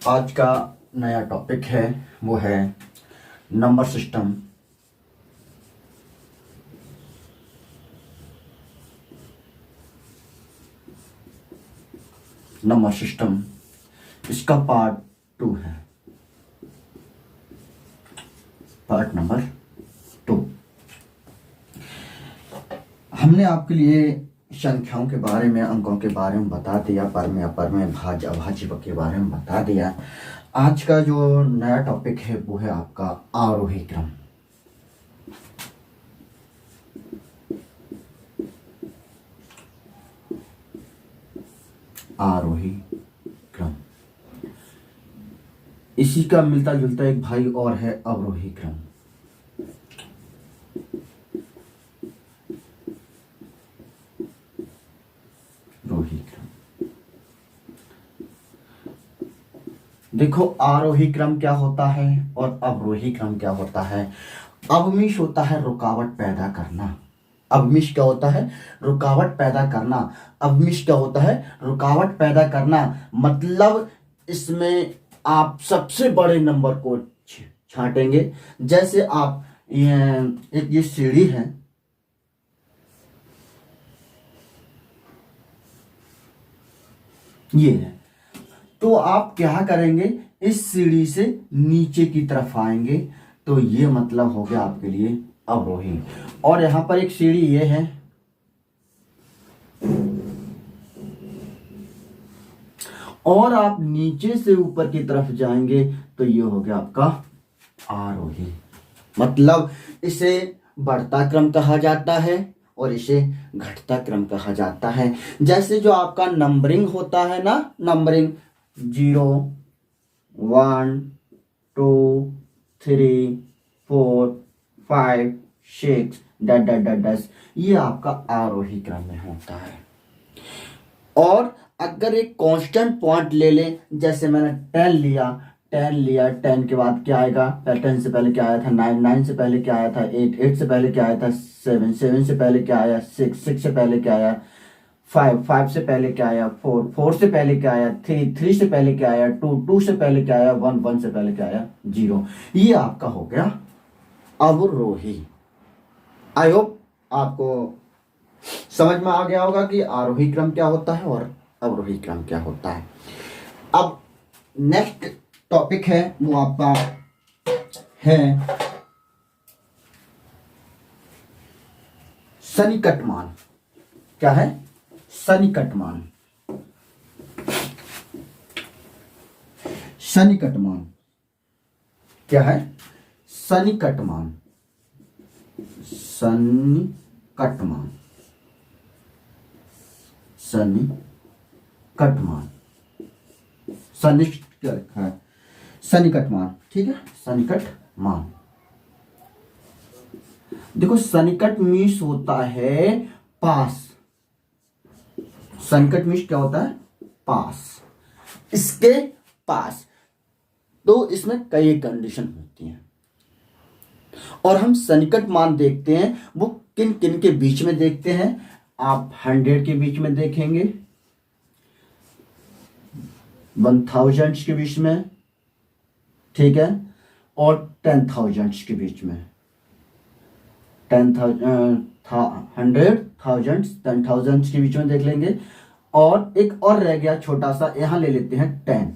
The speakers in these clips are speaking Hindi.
आज का नया टॉपिक है वो है नंबर सिस्टम। नंबर सिस्टम इसका पार्ट 2 है, पार्ट नंबर 2। हमने आपके लिए संख्याओं के बारे में, अंकों के बारे में बता दिया, परमेय अपरमेय, भाज्य अभाज्य के बारे में बता दिया। आज का जो नया टॉपिक है वो है आपका आरोही क्रम। आरोही क्रम इसी का मिलता जुलता एक भाई और है अवरोही क्रम। रोही क्रम। देखो आरोही क्रम क्या होता है और अवरोही क्रम क्या होता है। अवमिश होता है रुकावट पैदा करना। अवमिश क्या होता है? रुकावट पैदा करना। अवमिश क्या होता है? रुकावट पैदा करना। मतलब इसमें आप सबसे बड़े नंबर को छांटेंगे। जैसे आप ये सीढ़ी है, ये है, तो आप क्या करेंगे, इस सीढ़ी से नीचे की तरफ आएंगे, तो ये मतलब हो गया आपके लिए अवरोही। और यहां पर एक सीढ़ी ये है, और आप नीचे से ऊपर की तरफ जाएंगे तो ये हो गया आपका आरोही। मतलब इसे बढ़ता क्रम कहा जाता है और इसे घटता क्रम कहा जाता है। जैसे जो आपका नंबरिंग होता है ना, नंबरिंग 0 1 2 3 4 5 6 10, ये आपका आरोही क्रम में होता है। और अगर एक कांस्टेंट पॉइंट ले लें, जैसे मैंने 10 लिया, 10 के बाद क्या आएगा? 10 से पहले क्या आया था? 9 से पहले क्या आया था? 8 से पहले क्या आया था? 7 से पहले क्या आया? 6 से पहले क्या आया? 5 से पहले क्या आया? 4 से पहले क्या आया? 3 से पहले क्या आया? 2 से पहले क्या आया? 1 से पहले क्या आया? 0। ये आपका हो गया अवरोही। आई होप आपको समझ में आ गया होगा कि आरोही क्रम क्या होता है और अवरोही क्रम क्या होता है। अब नेक्स्ट टॉपिक है वो आपका है सन्निकट मान। क्या है? सन्निकट मान। सन्निकट मान क्या है? सन्निकट मान। सन्निकट मान। सन्निकट मान। सन्निकट मान, ठीक है। सन्निकट मान, देखो सन्निकट मीन्स होता है पास। सन्निकट मीन्स क्या होता है? पास, इसके पास। तो इसमें कई कंडीशन होती हैं और हम सन्निकट मान देखते हैं वो किन किन के बीच में देखते हैं। आप 100 के बीच में देखेंगे, 1000 के बीच में, ठीक है, और 10,000 के बीच में। 100,000 10,000 के बीच में देख लेंगे। और एक और रह गया छोटा सा, यहां ले लेते हैं 10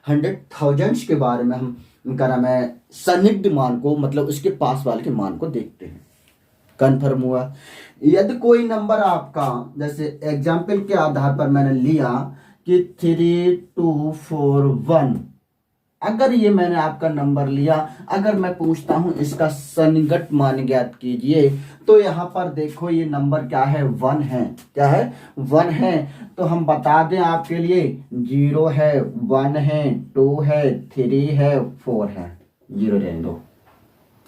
100,000 के बारे में हम इनका नाम है सन्निग्ध मान को, मतलब उसके पास वाले के मान को देखते हैं। कन्फर्म हुआ? यदि कोई नंबर आपका, जैसे एग्जाम्पल के आधार पर मैंने लिया कि 3241, अगर ये मैंने आपका नंबर लिया, अगर मैं पूछता हूं इसका सन्निकट मान ज्ञात कीजिए, तो यहां पर देखो ये नंबर क्या है? 1 है। क्या है? 1 है। तो हम बता दें आपके लिए, 0 है, 1 है, 2 है, 3 है, 4 है। 0 रहने दो,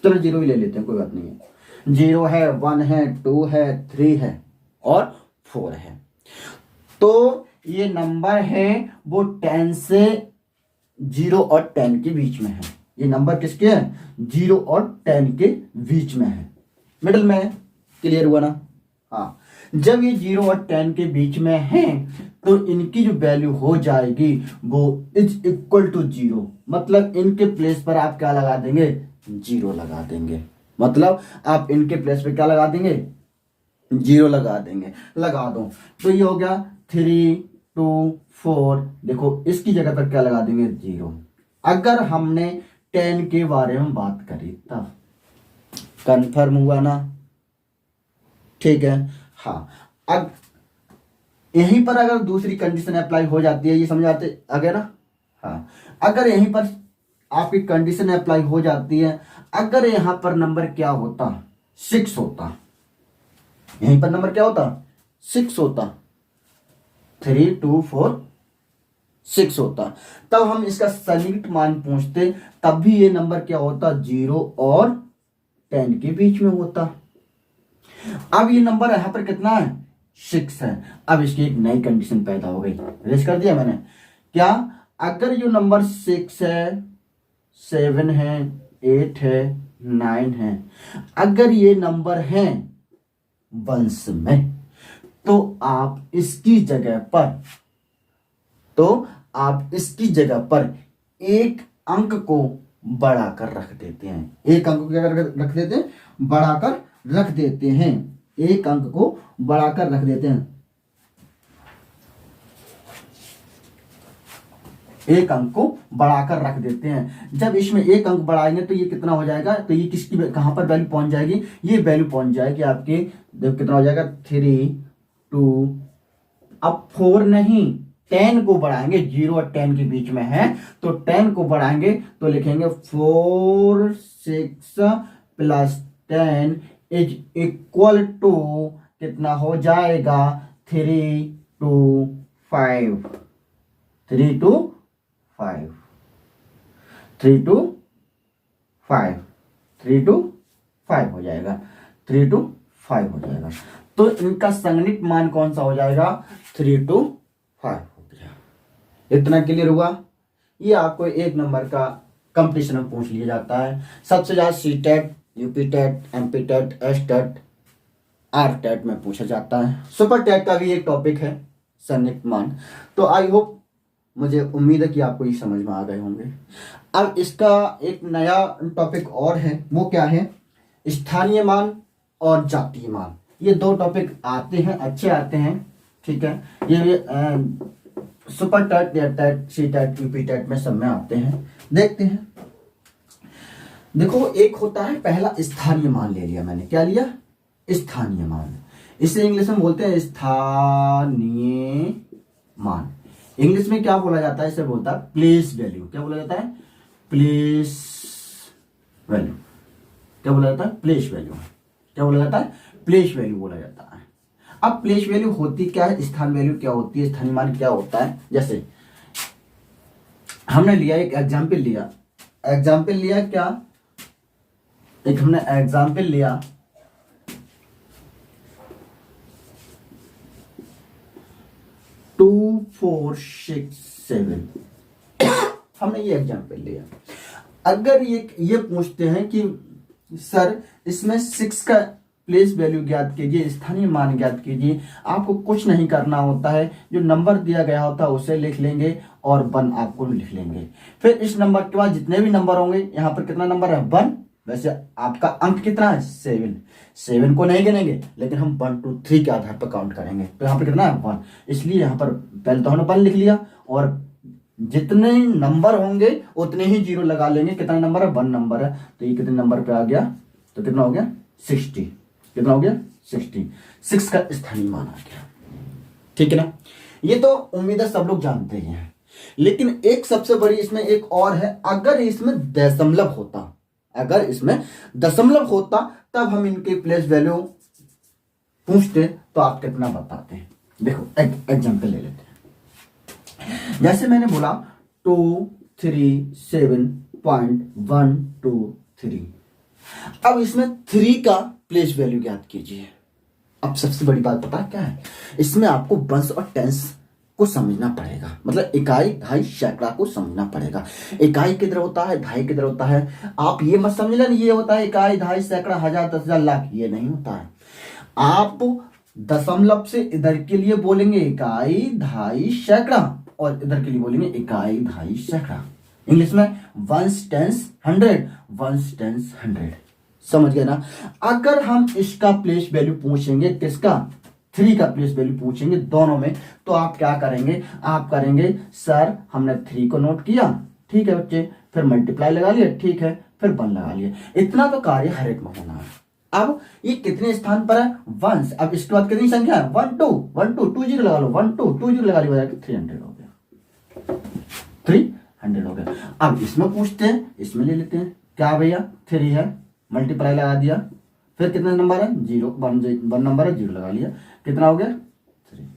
चलो 0 ही ले लेते हैं, कोई बात नहीं है। 0 है, 1 है, 2 है, 3 है और 4 है। तो ये नंबर है वो 10 से 0 और 10 के बीच में है। ये नंबर किसके हैं? 0 और 10 के बीच में है, मिडिल में है। क्लियर हुआ ना? हाँ, जब ये 0 और 10 के बीच में है तो इनकी जो वैल्यू हो जाएगी वो इज इक्वल टू 0, मतलब इनके प्लेस पर आप क्या लगा देंगे, 0 लगा देंगे। मतलब आप इनके प्लेस पे क्या लगा देंगे, 0 लगा देंगे। लगा दो तो ये हो गया 3 2 4, देखो इसकी जगह पर क्या लगा देंगे, 0। अगर हमने 10 के बारे में बात करी तब कंफर्म हुआ ना, ठीक है। हाँ, अब यहीं पर अगर दूसरी कंडीशन अप्लाई हो जाती है, ये समझाते आगे ना। हाँ, अगर यहीं पर आपकी कंडीशन अप्लाई हो जाती है, अगर यहां पर नंबर क्या होता, 6 होता, यहीं पर नंबर क्या होता, 6 होता, 3 2 4 6 होता, तब हम इसका सन्निहित मान पूछते, तब भी ये नंबर क्या होता, 0 और 10 के बीच में होता। अब ये नंबर यहां पर कितना है, 6 है। अब इसकी एक नई कंडीशन पैदा हो गई, रेस कर दिया मैंने क्या, अगर जो नंबर 6 है, 7 है, 8 है, 9 है, अगर ये नंबर है वंश में, तो आप इसकी जगह पर एक अंक को बढ़ाकर रख देते हैं। एक अंक को क्या रख देते हैं, बढ़ाकर रख देते हैं। एक अंक को बढ़ाकर रख देते हैं, एक अंक को बढ़ाकर रख देते हैं। जब इसमें एक अंक बढ़ाएंगे तो ये कितना हो जाएगा, तो ये किसकी कहां पर वैल्यू पहुंच जाएगी, ये वैल्यू पहुंच जाएगी आपके, देखो कितना हो जाएगा, 3 2, अब 4 नहीं, 10 को बढ़ाएंगे, 0 और 10 के बीच में है, तो 10 को बढ़ाएंगे तो लिखेंगे 4 6 प्लस 10 इज इक्वल टू कितना हो जाएगा, 3 2 5, 3 2 5, 3 2 5, 3 2 5 हो जाएगा, 3 2 5 हो जाएगा। तो इनका संगणित मान कौन सा हो जाएगा, 3 2 5 हो गया। इतना क्लियर हुआ। ये आपको एक नंबर का कंपटीशन में पूछ लिया जाता है। सबसे ज्यादा CTET, UP-TET, MP-TET, S-TET, are-TET में पूछा जाता है। सुपर टेट का भी एक टॉपिक है संगणित मान। तो आई होप, मुझे उम्मीद है कि आपको ये समझ में आ गए होंगे। अब इसका एक नया टॉपिक और है, वो क्या है, स्थानीय मान और जातीय मान। ये दो टॉपिक आते हैं, अच्छे आते हैं, ठीक है। ये सुपर टेट या TET, C TET, UP TET में सब में आते हैं। देखते हैं, देखो एक होता है पहला स्थानीय मान, ले लिया मैंने, क्या लिया, स्थानीय मान। इसे इंग्लिश में बोलते हैं स्थानीय मान। इंग्लिश में क्या बोला जाता है, इसे बोलता है प्लेस वैल्यू। क्या बोला जाता है, प्लेस वैल्यू। क्या बोला जाता है, प्लेस वैल्यू। क्या बोला जाता है, प्लेस वैल्यू बोला जाता है। अब प्लेस वैल्यू होती क्या है, स्थान वैल्यू क्या होती है, स्थानीय मान क्या होता है। जैसे हमने लिया एक एग्जाम्पल लिया, क्या, एक हमने एग्जाम्पल लिया, 2 4 6 7, हमने ये एग्जाम्पल लिया। अगर ये पूछते हैं कि सर इसमें 6 का प्लेस वैल्यू ज्ञात कीजिए, स्थानीय मान ज्ञात कीजिए, आपको कुछ नहीं करना होता है, जो नंबर दिया गया होता है उसे लिख लेंगे और 1 आपको लिख लेंगे। फिर इस नंबर के बाद जितने भी नंबर होंगे, यहाँ पर कितना नंबर है, 1, वैसे आपका अंक कितना है, 7 को नहीं गिनेंगे, लेकिन हम 1 2 3 के आधार पर काउंट करेंगे। तो यहाँ पर कितना है, 1, इसलिए यहाँ पर पहले तो हमने 1 लिख लिया, और जितने नंबर होंगे उतने ही 0 लगा लेंगे। कितना नंबर है, 1 नंबर है, तो ये कितने नंबर पे आ गया, तो कितना हो गया, 60। कितना हो गया, 60। 6 का स्थानीय मान आ गया, ठीक है ना। ये तो उम्मीद है सब लोग जानते ही हैं, लेकिन एक सबसे बड़ी इसमें एक और है, अगर इसमें दशमलव होता, तब हम इनके प्लेस वैल्यू पूछते तो आप कितना बताते हैं। देखो एक एग्जांपल ले लेते हैं। जैसे मैंने बोला 2 3 7.123, अब इसमें 3 का प्लेस वैल्यू ज्ञात कीजिए। अब सबसे बड़ी बात पता है क्या है, इसमें आपको वंश और टेंस को समझना पड़ेगा, मतलब इकाई, दहाई, सैकड़ा को समझना पड़ेगा। इकाई किधर होता है, दहाई किधर होता है, आप ये मत समझ लेना ये होता है इकाई, दहाई, सैकड़ा, हजार, 10,000, लाख, ये नहीं होता है। आप दशमलव से इधर के लिए बोलेंगे इकाई, दहाई, सैकड़ा, और इधर के लिए बोलेंगे इकाई, दहाई, सैकड़ा। इंग्लिश में ones, tens, hundred, ones, tens, hundred. समझ गए ना। अगर हम इसका प्लेस वैल्यू पूछेंगे, किसका, 3 का प्लेस वैल्यू पूछेंगे दोनों में, तो आप क्या करेंगे, आप करेंगे सर हमने 3 को नोट किया, ठीक है बच्चे, फिर मल्टीप्लाई लगा लिया, ठीक है, फिर 1 लगा लिया। इतना तो कार्य हर एक में होना है। अब ये कितने स्थान पर है, वंस। अब इसके बाद कितनी संख्या है, 1 2 1 2 2 0 लगा लो, 1 2 2 0 लगा लिया, 300 हो गया, 300 हो गया। अब इसमें पूछते हैं, इसमें ले लेते हैं, क्या भैया 3 है, मल्टीप्लाई लगा दिया, फिर कितने नंबर है, 0 1 नंबर है, 0 लगा लिया, कितना हो गया 3।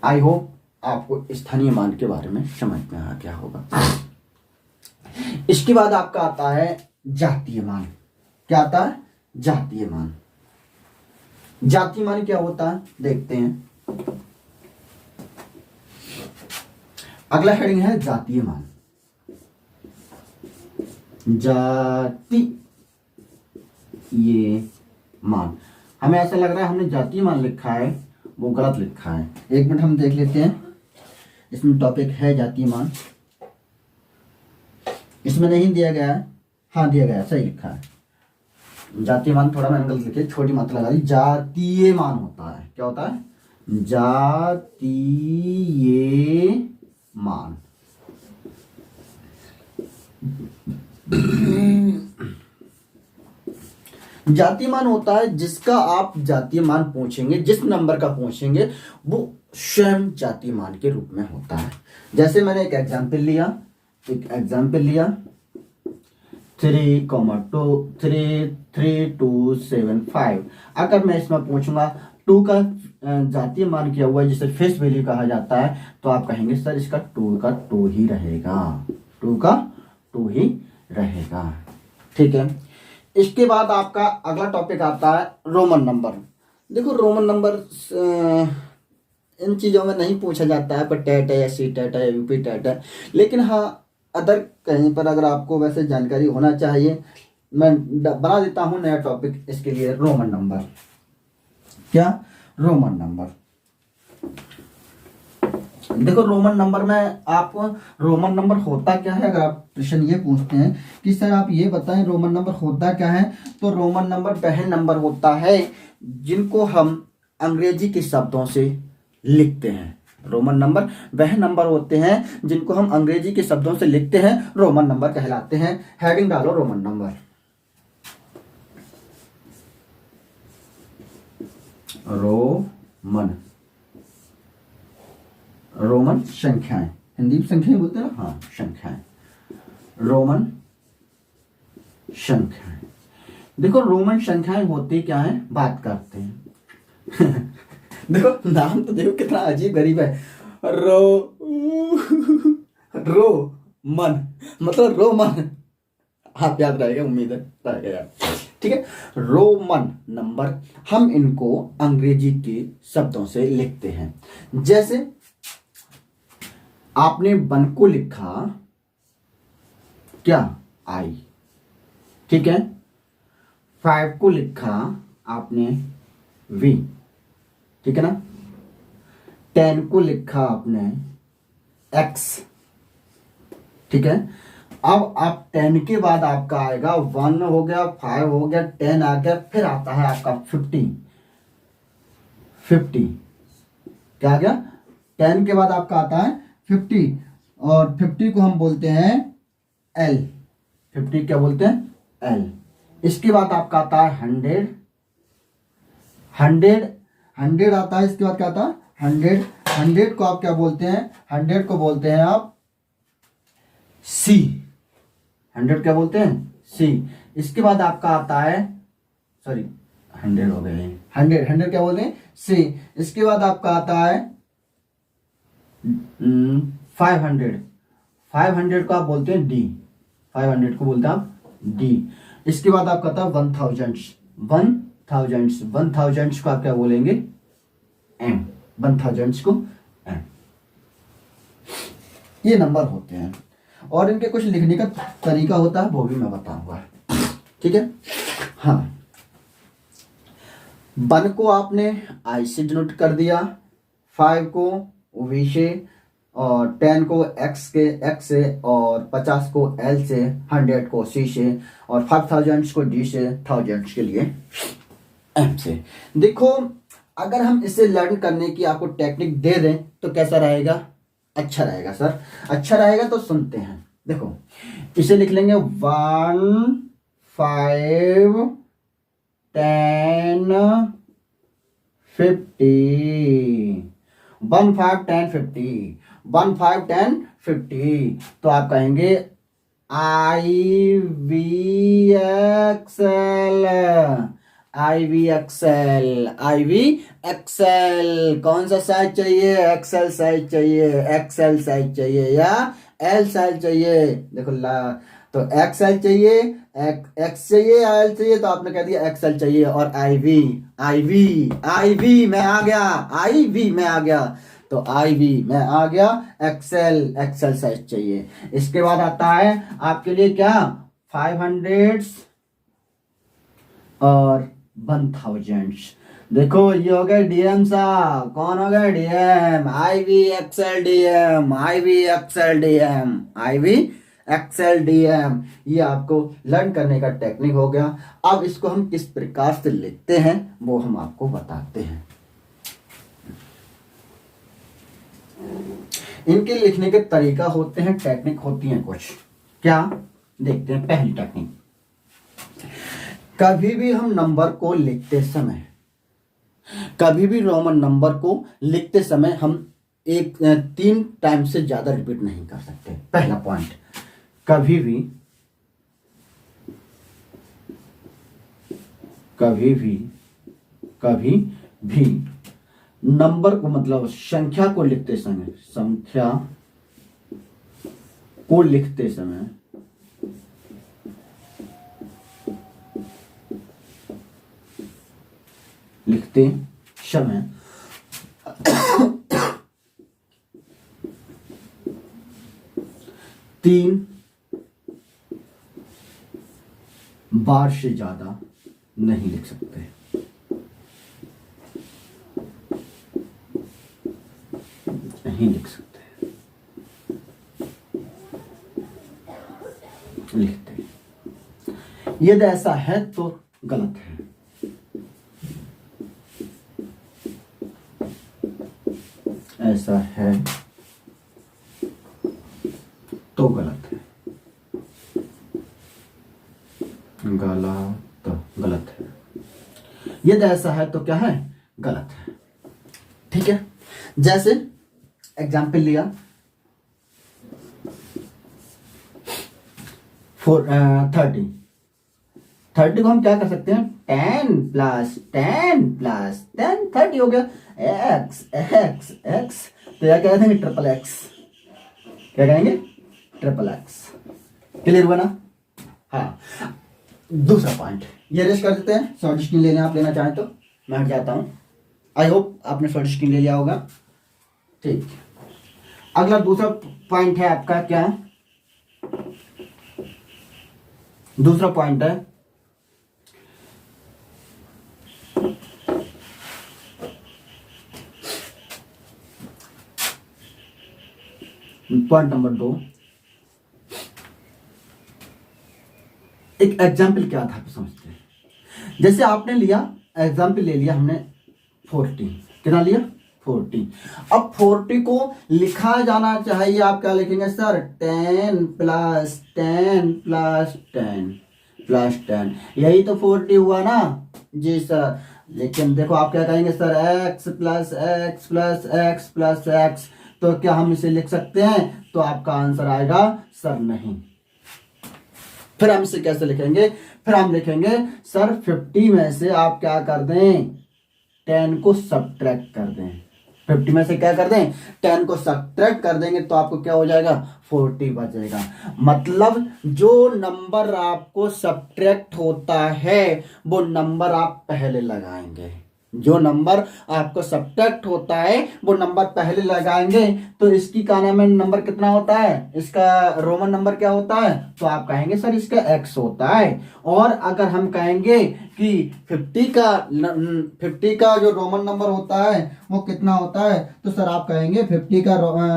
आई होप आपको स्थानीय मान के बारे में समझ में आ गया होगा। इसके बाद आपका आता है जातीय मान। क्या आता है, जातीय मान। जातीय मान क्या होता है देखते हैं। अगला हेडिंग है जातीय मान। जातीय मान, हमें ऐसा लग रहा है हमने जातीय मान लिखा है, वो गलत लिखा है। एक मिनट हम देख लेते हैं, इसमें टॉपिक है जातीय मान, इसमें नहीं दिया गया है, हाँ दिया गया है, सही लिखा है। जातीय मान थोड़ा मैंने गलत लिखी, छोटी मात्रा लगा दी। जातीय मान होता है, क्या होता है, जातीय मान। जातीय मान होता है जिसका आप जातीय मान पूछेंगे, जिस नंबर का पूछेंगे वो स्वयं जातीय मान के रूप में होता है। जैसे मैंने एक एग्जाम्पल लिया 3,2,3,3,2,7,5। अगर मैं इसमें पूछूंगा 2 का जातीय मान किया हुआ है जिसे फेस वैल्यू कहा जाता है, तो आप कहेंगे सर इसका 2 का 2 ही रहेगा, 2 का 2 ही रहेगा, ठीक है। इसके बाद आपका अगला टॉपिक आता है रोमन नंबर। देखो रोमन नंबर इन चीज़ों में नहीं पूछा जाता है, पर टेट है या सी टेट है या यूपी टेट है, लेकिन हाँ अदर कहीं पर अगर आपको वैसे जानकारी होना चाहिए, मैं बना देता हूँ नया टॉपिक इसके लिए, रोमन नंबर। क्या, रोमन नंबर। देखो रोमन नंबर में आप, रोमन नंबर होता क्या है, अगर आप प्रश्न ये पूछते हैं कि सर आप ये बताएं रोमन नंबर होता क्या है, तो रोमन नंबर वह नंबर होता है जिनको हम अंग्रेजी के शब्दों से लिखते हैं। रोमन नंबर वह नंबर होते हैं जिनको हम अंग्रेजी के शब्दों से लिखते हैं, रोमन नंबर कहलाते हैं। हेडिंग डालो रोमन नंबर। रोमन संख्याएं, हिंदी में संख्याएं बोलते हैं, हाँ संख्याएं, रोमन संख्याएं। देखो रोमन संख्याएं होती क्या है, बात करते हैं। देखो नाम तो देखो कितना अजीब गरीब है, मन, मतलब रोमन, आप याद रहेगा, उम्मीद है रहेगा यार, ठीक है। रोमन नंबर हम इनको अंग्रेजी के शब्दों से लिखते हैं। जैसे आपने 1 को लिखा क्या, आई, ठीक है। 5 को लिखा आपने वी, ठीक है ना। 10 को लिखा आपने एक्स, ठीक है। अब आप 10 के बाद आपका आएगा 1 हो गया, 5 हो गया, 10 आ गया, फिर आता है आपका 50। क्या आ गया, 10 के बाद आपका आता है 50, और 50 को हम बोलते हैं एल। 50 क्या बोलते हैं, एल। इसके बाद आपका आता है 100 आता है। इसके बाद क्या आता है 100 को आप क्या बोलते हैं, 100 को बोलते हैं आप सी। 100 क्या बोलते हैं, सी। इसके बाद आपका आता है, सॉरी 100 हो गए, 100 क्या बोलते हैं, सी। इसके बाद आपका आता है 500 को आप बोलते हैं डी। 500 को बोलते हैं आप डी। इसके बाद आपका आता है 1000 को आप क्या बोलेंगे, एम। 1000 को एम। ये नंबर होते हैं, और इनके कुछ लिखने का तरीका होता है, वो भी मैं बताऊंगा, ठीक है। हाँ 1 को आपने आई से डिनोट कर दिया, 5 को वी से, और 10 को एक्स से, और 50 को एल से, 100 को सी से, और 5000 को डी से, 1000 के लिए एम से। देखो अगर हम इसे लर्न करने की आपको टेक्निक दे दें तो कैसा रहेगा? अच्छा रहेगा सर। अच्छा रहेगा तो सुनते हैं। देखो इसे लिख लेंगे 1 5 10 50, 1 5 10 50, 1 5 10 50। तो आप कहेंगे आई we XL, I we XL, I we XL. कौन सा साइज चाहिए? एक्सएल साइज चाहिए, एक्सएल साइज चाहिए या एल साइज चाहिए? देखो तो एक्सएल चाहिए, एक्स चाहिए या एल चाहिए? तो आपने कह दिया एक्सएल चाहिए। और I V, I V, I V में आ गया, आई वी में आ गया, तो आई वी में आ गया एक्सएल, एक्सएल साइज चाहिए। इसके बाद आता है आपके लिए क्या? 500 और 1000। देखो ये हो गया डीएम साहब। कौन हो गया? DM, I we XL DM, I we XL DM, I we XL DM. ये आपको लर्न करने का टेक्निक हो गया। अब इसको हम किस प्रकार से लिखते हैं वो हम आपको बताते हैं। इनके लिखने के तरीका होते हैं, टेक्निक होती हैं कुछ। क्या? देखते हैं। पहली टेक्निक, कभी भी हम नंबर को लिखते समय, कभी भी रोमन नंबर को लिखते समय हम 3 टाइम से ज्यादा रिपीट नहीं कर सकते। पहला पॉइंट, कभी भी, कभी भी, कभी भी नंबर को मतलब संख्या को लिखते समय, संख्या को लिखते समय तीन बार से ज्यादा नहीं लिख सकते। नहीं लिख सकते, लिखते। यदि ऐसा है तो गलत है। ऐसा है तो गलत है, गलत है। यदि ऐसा है तो क्या है? गलत है। ठीक है। जैसे एग्जाम्पल लिया 30 को हम क्या कर सकते हैं? 10 प्लस 10 प्लस 10, 30 हो गया। एक्स एक्स एक्स, तो यह क्या कहेंगे? Triple x. क्या कहेंगे? Triple x. क्लियर हुआ ना? हाँ। दूसरा पॉइंट ये रेस्ट कर देते हैं। शॉर्ट स्क्रीन लेने आप लेना चाहें तो मैं हट जाता हूं। आई होप आपने शॉर्ट स्क्रीन ले लिया होगा। ठीक। अगला दूसरा पॉइंट है आपका क्या? दूसरा पॉइंट है पॉइंट नंबर 2। एक एग्जाम्पल क्या था आप समझते हैं। जैसे आपने लिया एग्जाम्पल ले लिया हमने 40, कितना लिया? 40। अब 40 को लिखा जाना चाहिए, आप क्या लिखेंगे सर? 10 प्लस 10 प्लस 10 प्लस 10, यही तो 40 हुआ ना? जी सर। लेकिन देखो आप क्या कहेंगे sir? x plus x plus x plus x. तो क्या हम इसे लिख सकते हैं? तो आपका आंसर आएगा सर नहीं। फिर हम इसे कैसे लिखेंगे? फिर हम लिखेंगे सर 50 में से आप क्या कर दें? 10 को सब्ट्रैक्ट कर दें। 50 में से क्या कर दें? 10 को सब्ट्रैक्ट कर देंगे तो आपको क्या हो जाएगा? 40 बचेगा। मतलब जो नंबर आपको सब्ट्रैक्ट होता है वो नंबर आप पहले लगाएंगे। जो नंबर आपको सब्ट्रैक्ट होता है वो नंबर पहले लगाएंगे, तो इसकी क्या नाम है, नंबर कितना होता है, इसका रोमन नंबर क्या होता है, तो आप कहेंगे सर इसका x होता है। और अगर हम कहेंगे कि 50 का जो रोमन नंबर होता है वो कितना होता है, तो सर आप कहेंगे 50 का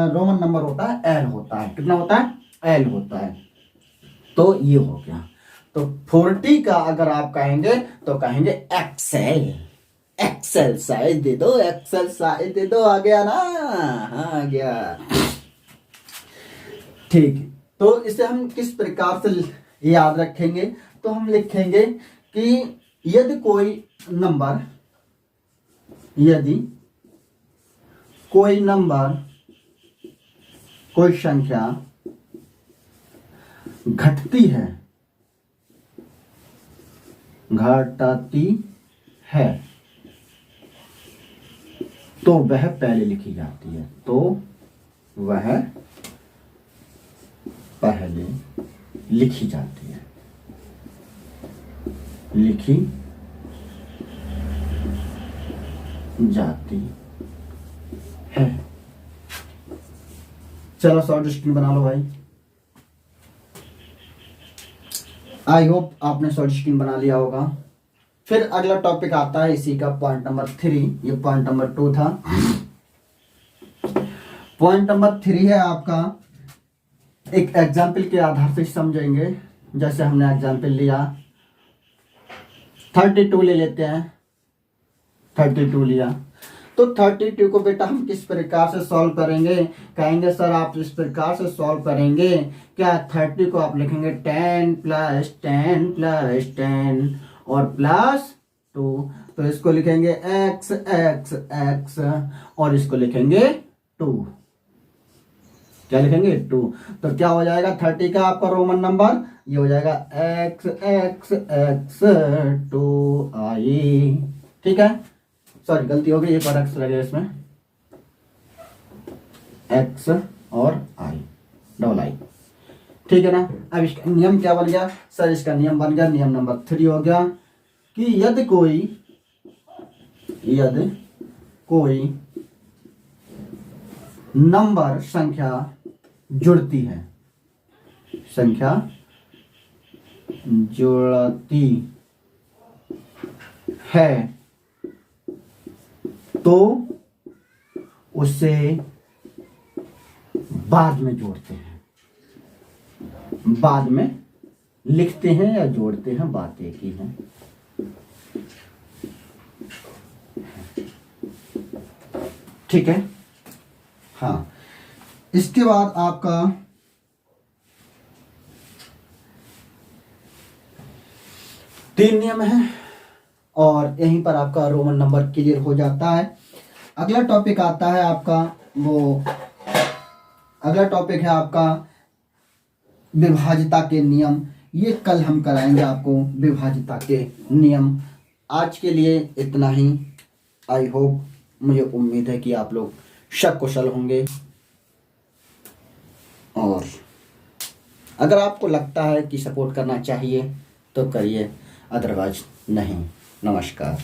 रोमन नंबर होता है l होता है, कितना होता है, l होता है। तो ये हो गया। तो 40 का अगर आप कहेंगे तो कहेंगे एक्सेल, एक्सेल साइज दे दो, एक्सेल साइज दे दो, आ गया ना, हाँ आ गया। ठीक है, तो इसे हम किस प्रकार से याद रखेंगे, तो हम लिखेंगे कि यदि कोई नंबर कोई संख्या घटती है तो वह पहले लिखी जाती है, तो वह पहले लिखी जाती है, लिखी जाती है। चलो शॉर्ट स्क्रीन बना लो भाई। आई होप आपने शॉर्ट स्क्रीन बना लिया होगा। फिर अगला टॉपिक आता है इसी का पॉइंट नंबर 3, ये पॉइंट नंबर 2 था। पॉइंट नंबर 3 है आपका, एक एग्जाम्पल के आधार से समझेंगे। जैसे हमने एग्जाम्पल लिया 32 ले लेते हैं, 32 लिया, तो 32 को बेटा हम किस प्रकार से सॉल्व करेंगे, कहेंगे सर आप इस प्रकार से सॉल्व करेंगे क्या, 30 को आप लिखेंगे 10 + 10 + 10 और +2, तो इसको लिखेंगे x x x और इसको लिखेंगे 2, क्या लिखेंगे 2। तो क्या हो जाएगा 30 का आपका रोमन नंबर, ये हो जाएगा x x x 2i, ठीक है। सॉरी गलती हो गई, एक और x लगेगा इसमें, x और i, डबल i, ठीक है ना। अब इसका नियम क्या बन गया सर, इसका नियम बन गया, नियम नंबर 3 हो गया कि यदि कोई नंबर संख्या जुड़ती है तो उसे बाद में जोड़ते हैं, बाद में लिखते हैं या जोड़ते हैं, बात एक ही है। ठीक है, हाँ। इसके बाद आपका तीन नियम है और यहीं पर आपका रोमन नंबर क्लियर हो जाता है। अगला टॉपिक आता है आपका, अगला टॉपिक है आपका विभाज्यता के नियम। ये कल हम कराएंगे आपको विभाज्यता के नियम। आज के लिए इतना ही। आई होप, मुझे उम्मीद है कि आप लोग सकुशल होंगे, और अगर आपको लगता है कि सपोर्ट करना चाहिए तो करिए, अदरवाइज नहीं। नमस्कार।